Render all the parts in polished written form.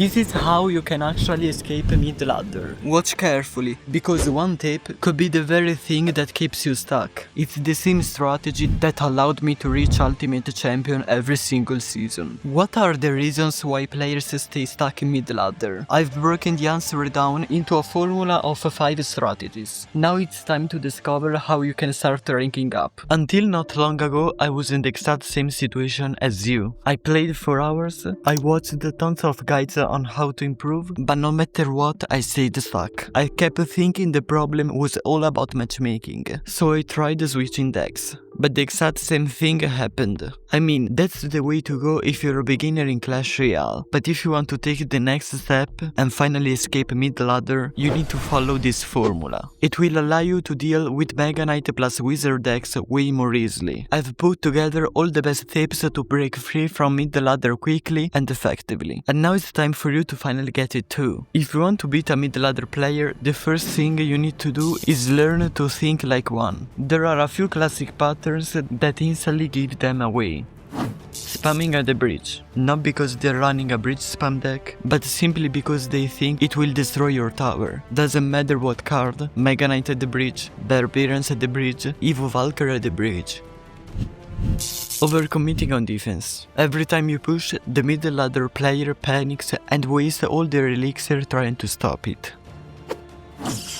This is how you can actually escape mid-ladder. Watch carefully, because one tip could be the very thing that keeps you stuck. It's the same strategy that allowed me to reach Ultimate Champion every single season. What are the reasons why players stay stuck in mid-ladder? I've broken the answer down into a formula of 5 strategies. Now it's time to discover how you can start ranking up. Until not long ago, I was in the exact same situation as you. I played for hours, I watched tons of guides on how to improve, but no matter what, I stayed stuck. I kept thinking the problem was all about matchmaking, so I tried switching decks. But the exact same thing happened. I mean, that's the way to go if you're a beginner in Clash Royale, but if you want to take the next step and finally escape mid-ladder, you need to follow this formula. It will allow you to deal with Mega Knight plus Wizard decks way more easily. I've put together all the best tips to break free from mid-ladder quickly and effectively. And now it's time for you to finally get it too. If you want to beat a mid-ladder player, the first thing you need to do is learn to think like one. There are a few classic patterns that instantly give them away. Spamming at the bridge, not because they're running a bridge spam deck, but simply because they think it will destroy your tower. Doesn't matter what card, Mega Knight at the bridge, Barbarians at the bridge, Evo Valkyrie at the bridge. Overcommitting on defense. Every time you push, the middle ladder player panics and wastes all their elixir trying to stop it.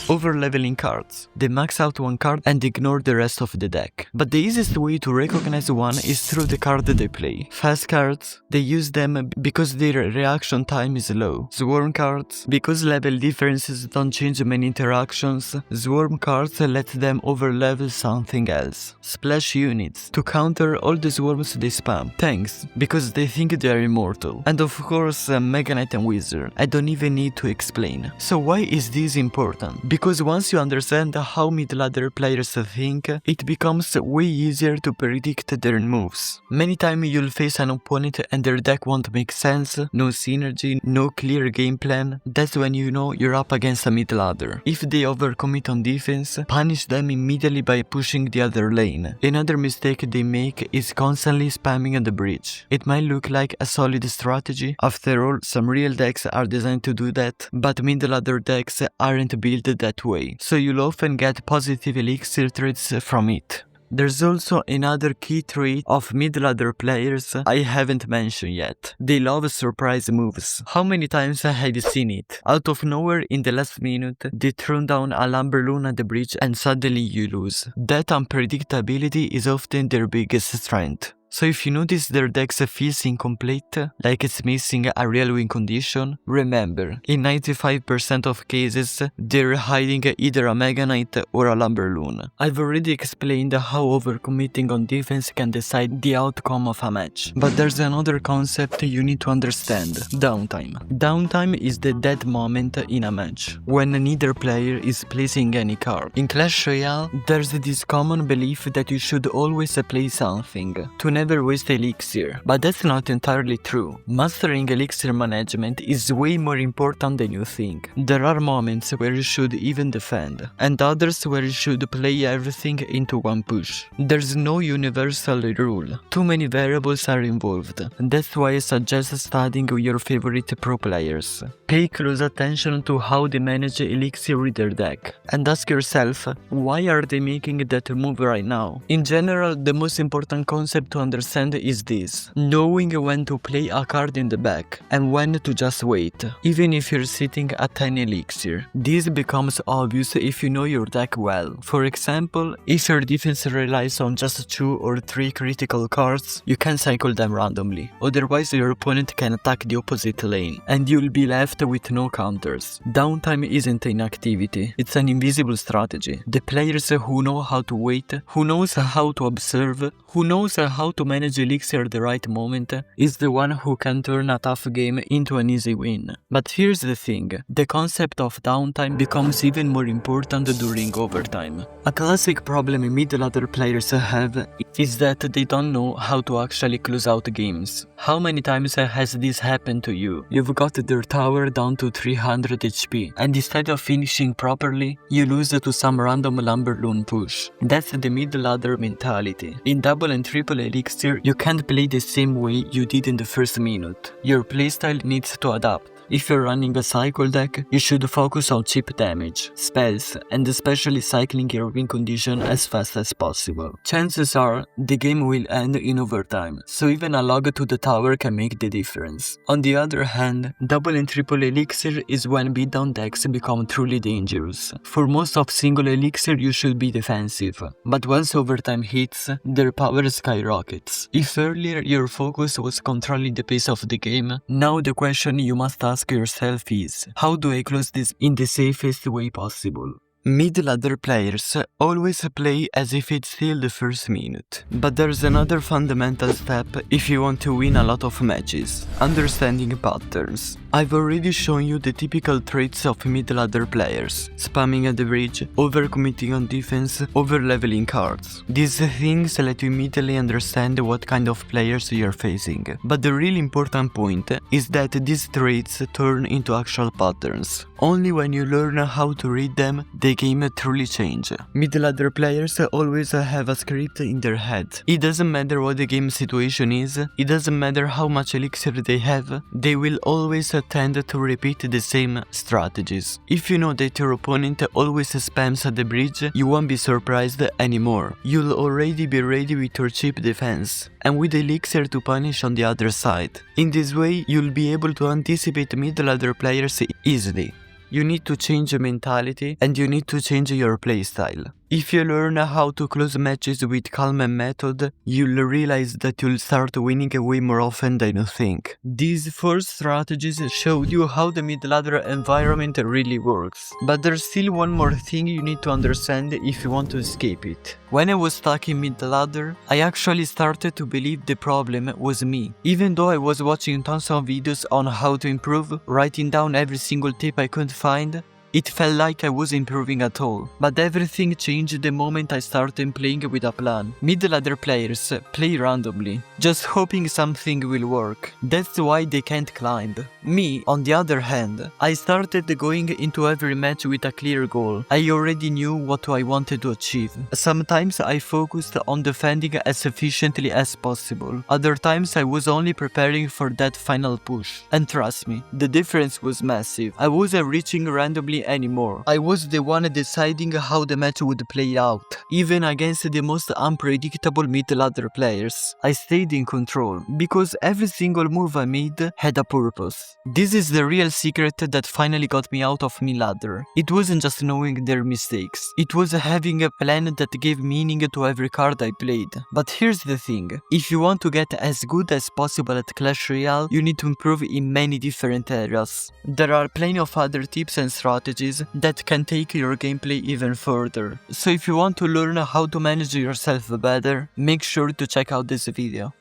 Overleveling cards. They max out one card and ignore the rest of the deck. But the easiest way to recognize one is through the card they play. Fast cards, they use them because their reaction time is low. Swarm cards, because level differences don't change many interactions, swarm cards let them overlevel something else. Splash units, to counter all the swarms they spam. Tanks, because they think they are immortal. And of course, Mega Knight and Wizard. I don't even need to explain. So why is this important? Because once you understand how mid-ladder players think, it becomes way easier to predict their moves. Many times you'll face an opponent and their deck won't make sense, no synergy, no clear game plan. That's when you know you're up against a mid-ladder. If they overcommit on defense, punish them immediately by pushing the other lane. Another mistake they make is constantly spamming on the bridge. It might look like a solid strategy, after all some real decks are designed to do that, but mid-ladder decks aren't built that way, so you'll often get positive elixir trades from it. There's also another key trait of mid-ladder players I haven't mentioned yet. They love surprise moves. How many times have you seen it? Out of nowhere in the last minute, they throw down a Lumberloon at the bridge and suddenly you lose. That unpredictability is often their biggest strength. So if you notice their decks feels incomplete, like it's missing a real win condition, remember, in 95% of cases, they're hiding either a Mega Knight or a Lumberloon. I've already explained how overcommitting on defense can decide the outcome of a match, but there's another concept you need to understand: downtime. Downtime is the dead moment in a match, when neither player is placing any card. In Clash Royale, there's this common belief that you should always play something, to never waste elixir, but that's not entirely true. Mastering elixir management is way more important than you think. There are moments where you should even defend, and others where you should play everything into one push. There's no universal rule. Too many variables are involved. That's why I suggest studying your favorite pro players. Pay close attention to how they manage elixir with their deck, and ask yourself, why are they making that move right now? In general, the most important concept to understand is this: knowing when to play a card in the back and when to just wait, even if you're sitting at 10 elixir. This becomes obvious if you know your deck well. For example, if your defense relies on just 2 or 3 critical cards, you can cycle them randomly, otherwise your opponent can attack the opposite lane, and you'll be left with no counters. Downtime isn't inactivity, it's an invisible strategy. The players who know how to wait, who knows how to observe, who knows how to manage elixir at the right moment, is the one who can turn a tough game into an easy win. But here's the thing, the concept of downtime becomes even more important during overtime. A classic problem mid-ladder players have is that they don't know how to actually close out games. How many times has this happened to you? You've got their tower down to 300 HP, and instead of finishing properly, you lose to some random Lumberloon push. That's the mid-ladder mentality. In double and triple elixir, you can't play the same way you did in the first minute. Your playstyle needs to adapt. If you're running a cycle deck, you should focus on cheap damage, spells, and especially cycling your win condition as fast as possible. Chances are, the game will end in overtime, so even a log to the tower can make the difference. On the other hand, double and triple elixir is when beatdown decks become truly dangerous. For most of single elixir you should be defensive, but once overtime hits, their power skyrockets. If earlier your focus was controlling the pace of the game, now the question you must ask yourself is, how do I close this in the safest way possible? Mid-ladder players always play as if it's still the first minute. But there's another fundamental step if you want to win a lot of matches: understanding patterns. I've already shown you the typical traits of mid-ladder players: spamming at the bridge, overcommitting on defense, overleveling cards. These things let you immediately understand what kind of players you're facing. But the really important point is that these traits turn into actual patterns. Only when you learn how to read them, the game truly changes. Mid-ladder players always have a script in their head. It doesn't matter what the game situation is, it doesn't matter how much elixir they have, they will always tend to repeat the same strategies. If you know that your opponent always spams at the bridge, you won't be surprised anymore. You'll already be ready with your cheap defense, and with elixir to punish on the other side. In this way, you'll be able to anticipate mid-ladder players easily. You need to change your mentality and you need to change your playstyle. If you learn how to close matches with calm and method, you'll realize that you'll start winning way more often than you think. These 4 strategies showed you how the mid-ladder environment really works. But there's still one more thing you need to understand if you want to escape it. When I was stuck in mid-ladder, I actually started to believe the problem was me. Even though I was watching tons of videos on how to improve, writing down every single tip I could find, it felt like I wasn't improving at all. But everything changed the moment I started playing with a plan. Mid-ladder players play randomly, just hoping something will work. That's why they can't climb. Me, on the other hand, I started going into every match with a clear goal. I already knew what I wanted to achieve. Sometimes I focused on defending as efficiently as possible. Other times I was only preparing for that final push. And trust me, the difference was massive. I wasn't reaching randomly anymore. I was the one deciding how the match would play out. Even against the most unpredictable mid-ladder players, I stayed in control, because every single move I made had a purpose. This is the real secret that finally got me out of mid-ladder. It wasn't just knowing their mistakes, it was having a plan that gave meaning to every card I played. But here's the thing, if you want to get as good as possible at Clash Royale, you need to improve in many different areas. There are plenty of other tips and strategies that can take your gameplay even further. So if you want to learn how to manage yourself better, make sure to check out this video.